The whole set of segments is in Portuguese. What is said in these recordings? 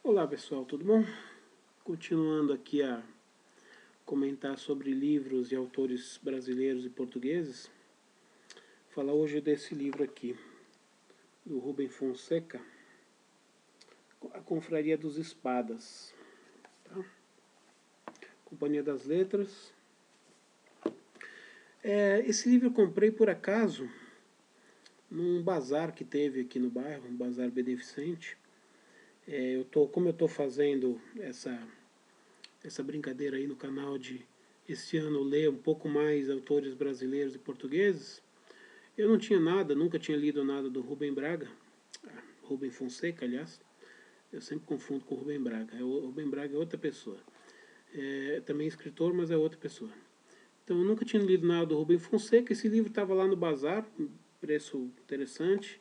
Olá pessoal, tudo bom? Continuando aqui a comentar sobre livros e autores brasileiros e portugueses, falar hoje desse livro aqui, do Rubem Fonseca, A Confraria dos Espadas, tá? Companhia das Letras. Esse livro eu comprei por acaso num bazar que teve aqui no bairro, um bazar beneficente. Como eu estou fazendo essa brincadeira aí no canal de esse ano ler um pouco mais autores brasileiros e portugueses, eu não tinha nada, nunca tinha lido nada do Rubem Braga, Rubem Fonseca, aliás. Eu sempre confundo com o Rubem Braga. O Rubem Braga é outra pessoa. É também escritor, mas é outra pessoa. Então eu nunca tinha lido nada do Rubem Fonseca. Esse livro estava lá no bazar, preço interessante.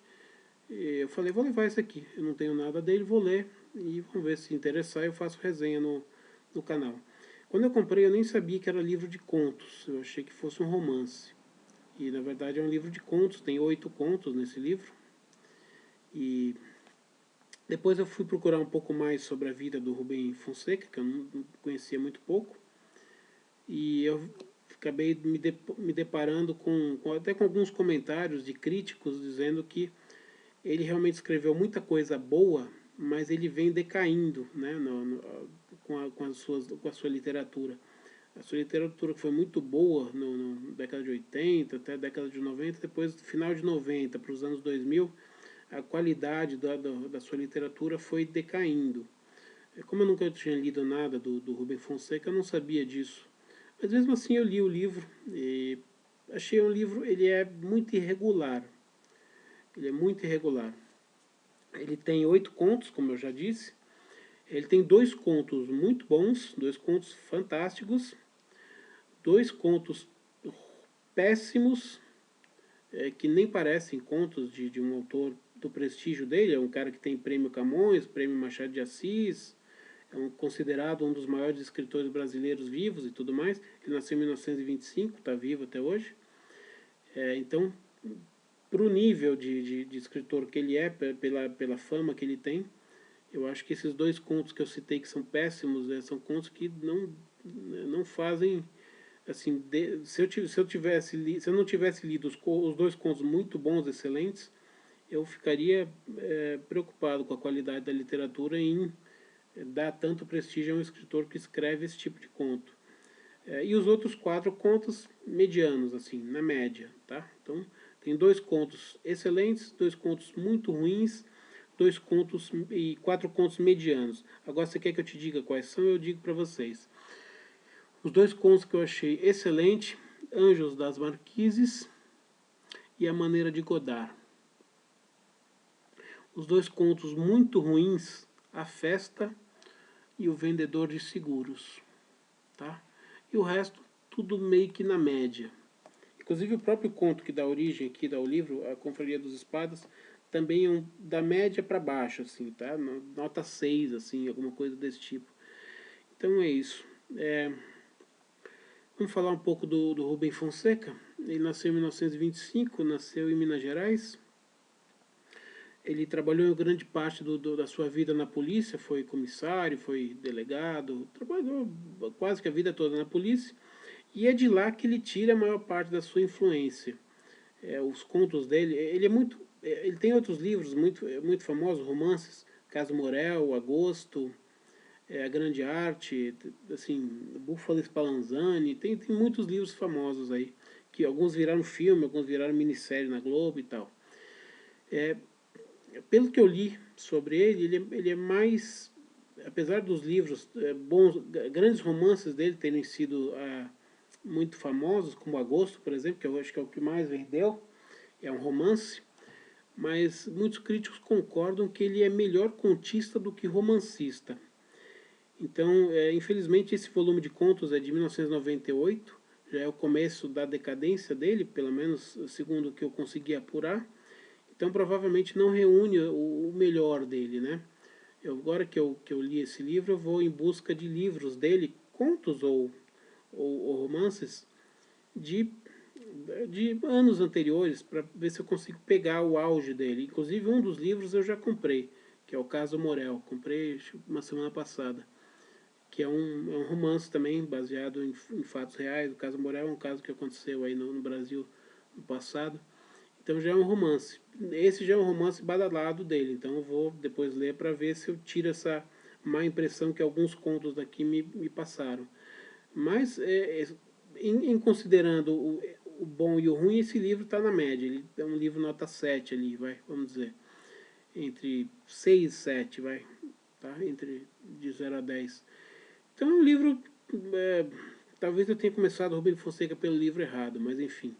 E eu falei, vou levar esse aqui. Eu não tenho nada dele, vou ler e vamos ver se interessar. Eu faço resenha no canal. Quando eu comprei, eu nem sabia que era livro de contos. Eu achei que fosse um romance. E na verdade é um livro de contos. Tem 8 contos nesse livro. E depois eu fui procurar um pouco mais sobre a vida do Rubem Fonseca, que eu não conhecia muito pouco. E eu acabei me deparando até com alguns comentários de críticos dizendo que ele realmente escreveu muita coisa boa, mas ele vem decaindo, né, com a sua literatura. A sua literatura que foi muito boa na década de 80 até a década de 90, depois do final de 90 para os anos 2000, a qualidade da sua literatura foi decaindo. Como eu nunca tinha lido nada do Rubem Fonseca, eu não sabia disso. Mas mesmo assim eu li o livro e achei um livro, ele é muito irregular. Ele é muito irregular. Ele tem 8 contos, como eu já disse. Ele tem 2 contos muito bons, 2 contos fantásticos, 2 contos péssimos, que nem parecem contos de um autor do prestígio dele. É um cara que tem prêmio Camões, prêmio Machado de Assis, considerado um dos maiores escritores brasileiros vivos e tudo mais. Ele nasceu em 1925, está vivo até hoje. Então, para o nível de escritor que ele é, pela fama que ele tem, eu acho que esses 2 contos que eu citei que são péssimos, são contos que não fazem assim, se eu não tivesse lido os 2 contos muito bons, excelentes, eu ficaria preocupado com a qualidade da literatura em dar tanto prestígio a um escritor que escreve esse tipo de conto. E os outros 4 contos medianos, assim, na média, tá? Então, tem 2 contos excelentes, 2 contos muito ruins, 2 contos e 4 contos medianos. Agora, você quer que eu te diga quais são? Eu digo para vocês. Os 2 contos que eu achei excelente, Anjos das Marquises e A Maneira de Godard. Os 2 contos muito ruins, A Festa e O Vendedor de Seguros, tá? E o resto, tudo meio que na média. Inclusive o próprio conto que dá origem aqui ao livro, A Confraria dos Espadas, também é da média para baixo, assim, tá? Nota 6, assim, alguma coisa desse tipo. Então é isso. Vamos falar um pouco do Rubem Fonseca. Ele nasceu em 1925, nasceu em Minas Gerais. Ele trabalhou grande parte da sua vida na polícia, foi comissário, foi delegado, trabalhou quase que a vida toda na polícia. E é de lá que ele tira a maior parte da sua influência. Os contos dele, ele tem outros livros muito famosos, romances, Caso Morel, Agosto, A Grande Arte, assim, Búfalo Spallanzani, tem muitos livros famosos aí, que alguns viraram filme, alguns viraram minissérie na Globo e tal. Pelo que eu li sobre ele é mais, apesar dos livros bons, grandes romances dele terem sido muito famosos, como Agosto, por exemplo, que eu acho que é o que mais vendeu, é um romance, mas muitos críticos concordam que ele é melhor contista do que romancista. Então, infelizmente, esse volume de contos é de 1998, já é o começo da decadência dele, pelo menos segundo o que eu consegui apurar. Então, provavelmente não reúne o melhor dele, né? Agora que eu li esse livro, eu vou em busca de livros dele, contos ou romances, de, de anos anteriores, para ver se eu consigo pegar o auge dele. Inclusive, um dos livros eu já comprei, que é o Caso Morel. Comprei uma semana passada, que é um romance também baseado em fatos reais. O Caso Morel é um caso que aconteceu aí no Brasil no passado. Então já é um romance. Esse já é um romance badalado dele, então eu vou depois ler para ver se eu tiro essa má impressão que alguns contos daqui me passaram. Mas, em considerando o bom e o ruim, esse livro está na média. Ele é um livro nota 7 ali, vamos dizer. Entre 6 e 7, tá? Entre de 0 a 10. Então é um livro... talvez eu tenha começado o Rubem Fonseca pelo livro errado, mas enfim.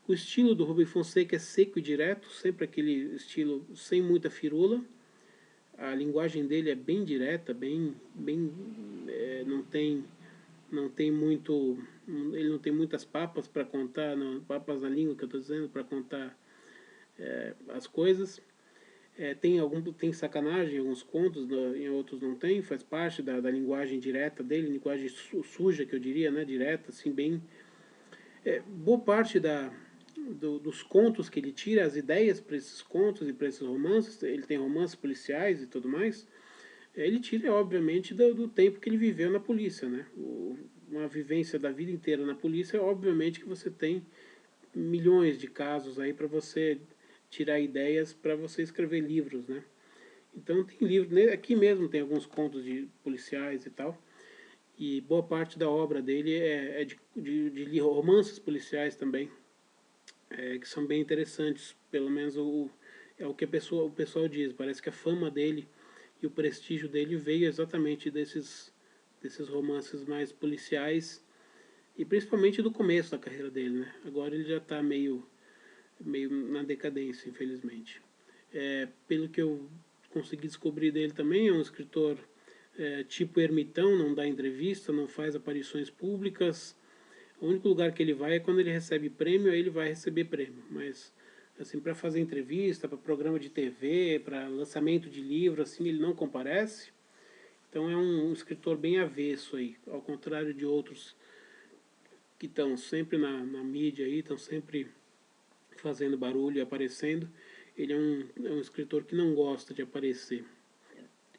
O estilo do Rubem Fonseca é seco e direto, sempre aquele estilo sem muita firula. A linguagem dele é bem direta, não tem muito, ele não tem muitas papas para contar, não, papas na língua que eu estou dizendo, para contar as coisas. Tem sacanagem em alguns contos, em outros não tem, faz parte da linguagem direta dele, linguagem suja que eu diria, né, direta, assim, bem... boa parte dos contos que ele tira, as ideias para esses contos e para esses romances, ele tem romances policiais e tudo mais, ele tira, obviamente, do tempo que ele viveu na polícia, né? Uma vivência da vida inteira na polícia, obviamente que você tem milhões de casos aí para você tirar ideias para você escrever livros, né? Então tem livro, aqui mesmo tem alguns contos de policiais e tal, e boa parte da obra dele é de romances policiais também, que são bem interessantes, pelo menos é o que o pessoal diz. Parece que a fama dele e o prestígio dele veio exatamente desses romances mais policiais, e principalmente do começo da carreira dele, né? Agora ele já está meio na decadência, infelizmente. Pelo que eu consegui descobrir dele também, é um escritor tipo ermitão, não dá entrevista, não faz aparições públicas. O único lugar que ele vai é quando ele recebe prêmio, aí ele vai receber prêmio. Mas, assim, para fazer entrevista, para programa de TV, para lançamento de livro, assim, ele não comparece. Então é um escritor bem avesso aí, ao contrário de outros que estão sempre na mídia aí, estão sempre fazendo barulho e aparecendo. Ele é um escritor que não gosta de aparecer.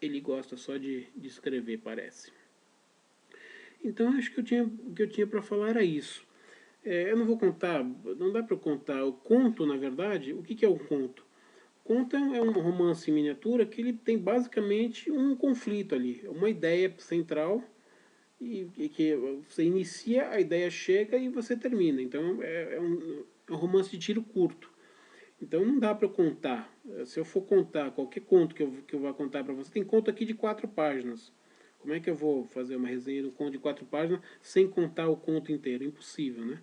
Ele gosta só de escrever, parece. Então acho que o que eu tinha para falar era isso. Eu não vou contar, não dá para contar. O conto, na verdade, o que é um conto? Conto é um romance em miniatura que ele tem basicamente um conflito ali, uma ideia central e que você inicia, a ideia chega e você termina. Então é um romance de tiro curto. Então não dá para eu contar. Se eu for contar qualquer conto que eu vou contar para você, tem conto aqui de 4 páginas. Como é que eu vou fazer uma resenha de um conto de 4 páginas sem contar o conto inteiro? Impossível, né?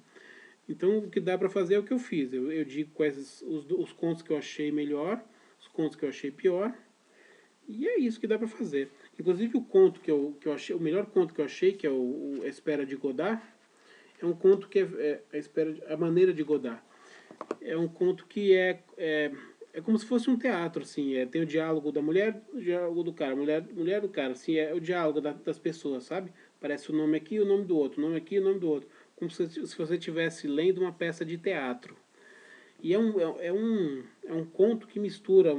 Então o que dá para fazer é o que eu fiz. Eu digo quais os contos que eu achei melhor, os contos que eu achei pior, e é isso que dá para fazer. Inclusive o conto que eu achei, o melhor conto que eu achei, que é A Espera de Godard, é um conto que a Maneira de Godard. É um conto que é como se fosse um teatro, assim. Tem o diálogo da mulher, o diálogo do cara, mulher do cara, assim, é o diálogo das pessoas, sabe? Parece o nome aqui e o nome do outro, o nome aqui e o nome do outro. Como se você estivesse lendo uma peça de teatro. E é um conto que mistura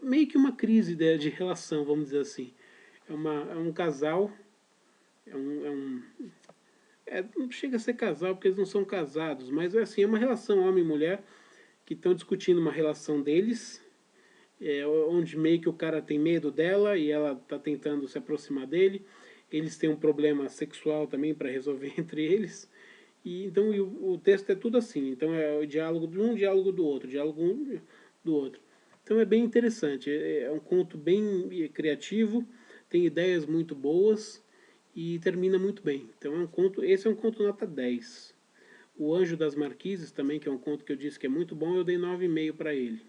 meio que uma crise de relação, vamos dizer assim. É um casal, é um, não chega a ser casal porque eles não são casados, mas assim, é uma relação homem e mulher que estão discutindo uma relação deles, onde meio que o cara tem medo dela e ela está tentando se aproximar dele. Eles têm um problema sexual também para resolver entre eles. E então o texto é tudo assim. Então é o diálogo de um, diálogo do outro, diálogo um do outro. Então é bem interessante. É um conto bem criativo, tem ideias muito boas e termina muito bem. Então esse é um conto nota 10. O Anjo das Marquises também, que é um conto que eu disse que é muito bom, eu dei 9,5 para ele.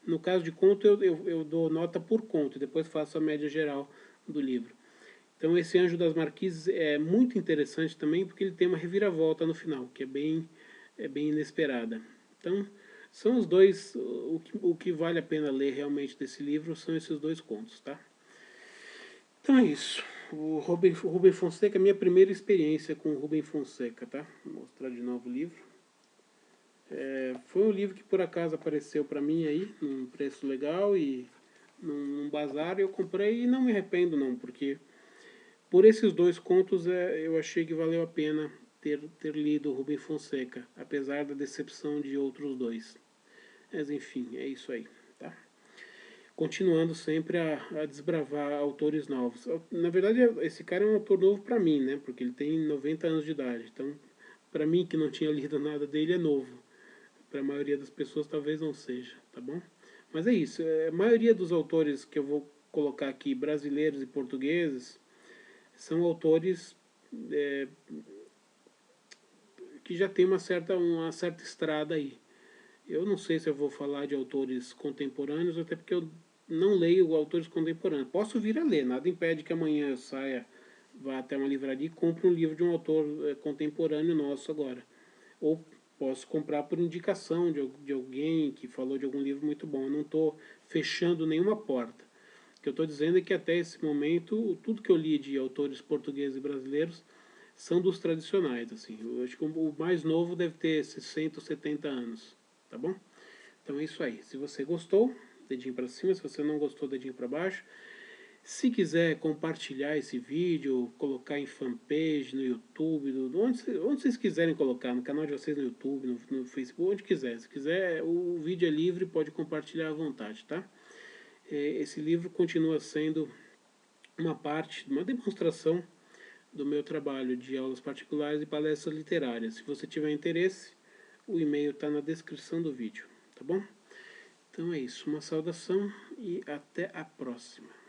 No caso de conto, eu dou nota por conto, e depois faço a média geral do livro. Então esse Anjo das Marquises é muito interessante também, porque ele tem uma reviravolta no final, que é bem inesperada. Então são os dois, o que vale a pena ler realmente desse livro são esses dois contos, tá? Então é isso. O Rubem Fonseca, minha primeira experiência com o Rubem Fonseca, tá? Vou mostrar de novo o livro. Foi um livro que por acaso apareceu para mim aí, num preço legal, e num bazar, eu comprei e não me arrependo não, porque por esses dois contos eu achei que valeu a pena ter lido Rubem Fonseca, apesar da decepção de outros dois. Mas enfim, é isso aí, tá? Continuando sempre a desbravar autores novos. Na verdade, esse cara é um autor novo para mim, né? Porque ele tem 90 anos de idade. Então, para mim, que não tinha lido nada dele, é novo. Para a maioria das pessoas, talvez não seja, tá bom? Mas é isso. A maioria dos autores que eu vou colocar aqui, brasileiros e portugueses, são autores que já tem uma certa estrada aí. Eu não sei se eu vou falar de autores contemporâneos, até porque eu não leio autores contemporâneos. Posso vir a ler, nada impede que amanhã eu saia, vá até uma livraria e compre um livro de um autor contemporâneo nosso agora. Ou posso comprar por indicação de alguém que falou de algum livro muito bom. Eu não estou fechando nenhuma porta. O que eu estou dizendo é que até esse momento, tudo que eu li de autores portugueses e brasileiros são dos tradicionais. Assim. Eu acho que o mais novo deve ter 60 ou 70 anos. Tá bom? Então é isso aí. Se você gostou, dedinho para cima. Se você não gostou, dedinho para baixo. Se quiser compartilhar esse vídeo, colocar em fanpage, no YouTube, onde vocês quiserem colocar, no canal de vocês no YouTube, no Facebook, onde quiser. Se quiser, o vídeo é livre, pode compartilhar à vontade, tá? Esse livro continua sendo uma parte, uma demonstração do meu trabalho de aulas particulares e palestras literárias. Se você tiver interesse, o e-mail está na descrição do vídeo, tá bom? Então é isso, uma saudação e até a próxima.